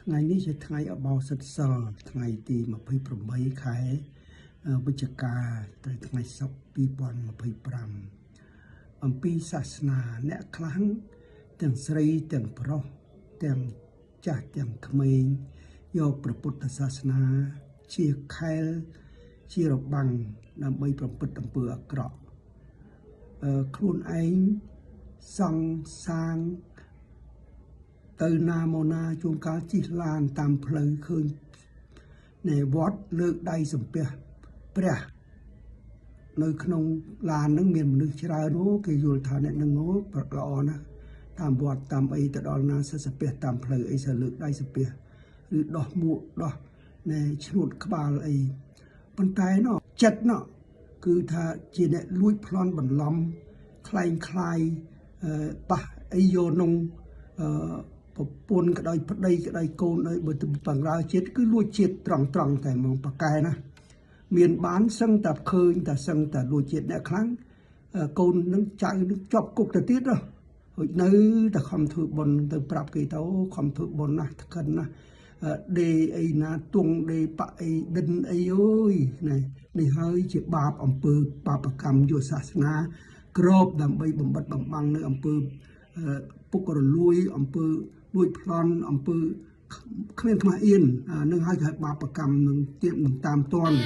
ថ្ងៃនេះជាថ្ងៃអបោសិទ្ធសិលថ្ងៃទី28ខែវិច្ឆិកាទៅថ្ងៃសុក្រ2025អំពីសាសនាអ្នកខ្លះទាំងស្រីទាំងប្រុសទាំងចាស់ទាំងក្មេងយកព្រះពុទ្ធសាសនាជាខែលជារបាំងដើម្បីប្រព្រឹត្តអំពើអាក្រក់ខ្លួនឯងសង់សាងទៅណាមកណាជួនកាលជិះឡានតាមផ្លូវឃើញនៅវត្តលើកដៃសំពះព្រះនៅក្នុងឡាននឹងមានមនុស្សច្រើនអូគេយល់ថាអ្នកនឹងអូល្អណាស់តាមវត្តតាមអីទៅដល់ណាសិស្សពះតាមផ្លូវអីសិលើកដៃសំពះឬដោះមួកដោះណែឈ្នួតក្បាលអីប៉ុន្តែណោះចិត្តណោះគឺថាជាអ្នកលួចប្លន់បន្លំคล้ายប៉ះអីយកនងប្រពន្ធក្តីប្តីក្តីកូនអីបើទៅបង្រើជាតិគឺលួចជាតិត្រង់តែហ្មងប៉កែណាមានបានសឹងតែឃើញតែសឹងតែលួចជាតិអ្នកខ្លាំងកូននឹងចៅនឹងជាប់គុកទៅទៀតហើយនៅតែខំធ្វើបុណ្យទៅប្រាប់គេទៅខំធ្វើបុណ្យណាស់ថ្កិនណាស់ដេអីណាទងដេបអីដិនអីអើយនេះហើយជាបាបអំពើបាបកម្មយកសាសនាក្របដើម្បីបំបិទបំបាំងនៅអំពើពុករលួយអំពើលួចប្លន់អំពើគ្មានខ្មាស់អៀននឹងហើយគេបាបកម្មនឹងទៀតនឹងតាមតន់